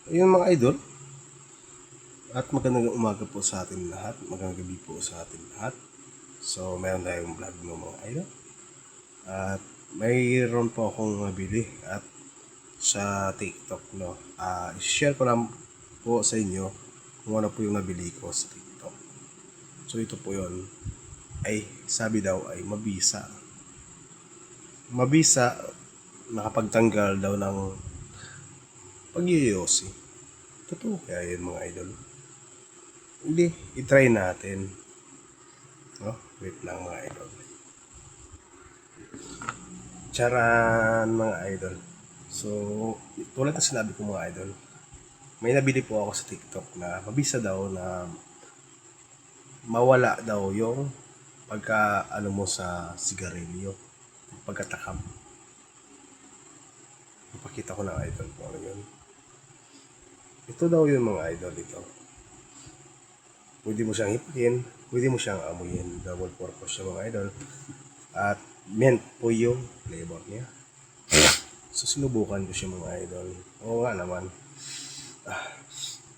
Ayun mga idol, at magandang umaga po sa atin lahat, magandang gabi po sa atin lahat. So, meron tayong vlog ng mga idol. At mayroon po akong nabili at sa TikTok, no. I-share ko lang po sa inyo kung ano po yung nabili ko sa TikTok. So, ito po yun. Ay, sabi daw ay mabisa. Mabisa, nakapagtanggal daw ng pag-iyosi. Totoo kaya yun mga idol? Hindi, i-try natin. No? Wait lang mga idol. Charan mga idol. So, tulad na sinabi ko mga idol, may nabili po ako sa TikTok na mabisa daw na mawala daw yung pagka ano mo sa sigarilyo, pagkatakam. Ipakita ko na idol kung ano yun. Ito daw yun mga idol ito. Pwede mo siyang hipakin, pwede mo siyang amuyin. Double purpose siya mga idol. At mint po yung flavor niya. So sinubukan ko siya mga idol. Oo nga naman.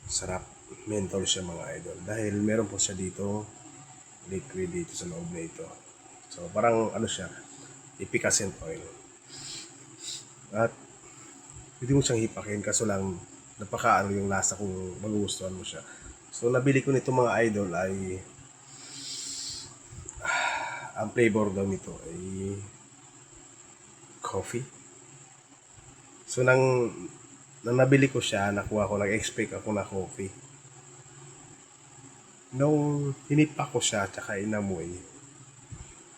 Sarap. Menthol siya mga idol. Dahil meron po siya dito liquid dito sa loob na ito. So parang ano siya, efficacent oil. At pwede mo siyang hipakin kaso lang napakaano yung lasa kung magugustuhan mo siya. So nabili ko nito mga idol ay ang flavor daw nito ay coffee. So nang nabili ko siya, nakuha ko, nag-expect ako na coffee. Nung hinipa ko siya tsaka inamoy,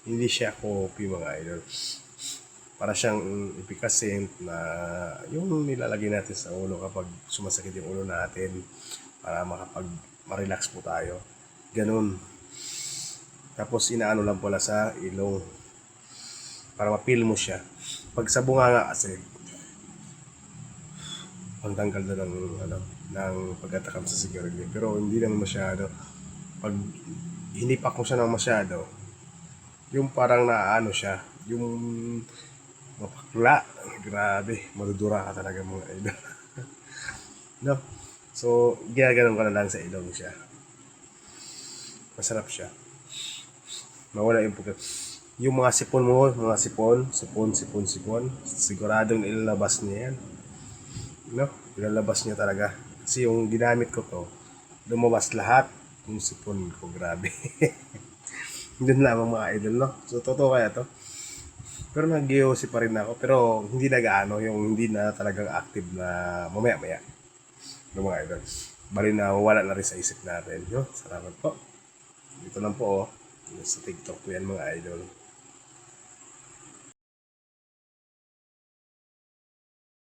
hindi siya coffee mga idol. Para siyang efficacent na yung nilalagay natin sa ulo kapag sumasakit yung ulo natin para ma-relax po tayo. Ganun. Tapos inaano lang pala sa ilong para ma-feel mo siya. Pag sa bunganga kasi, pangtanggal na ng pagkatakam sa sigarilyo. Pero hindi naman masyado. Pag hinipak mo siya ng masyado, yung parang naano siya, yung mapakla. Grabe, madudura ka talaga mga idol. No? So, ginaganon ka na lang sa ilong siya. Masarap siya. Mawala yung pagkat. Yung mga sipon mo, mga sipon, siguradong ilalabas niya yan. No? Ilalabas niya talaga. Kasi yung ginamit ko to, lumabas lahat yung sipon ko. Grabe. Doon lamang mga idol, no? So, totoo kaya to? Pero nag-GOC pa rin ako. Pero hindi nag-ano, yung hindi na talagang active na mamaya-maya. No, mga idol. Bali na wala na rin sa isip natin. No? Salamat po. Dito lang po, oh. Sa TikTok po yan mga idol.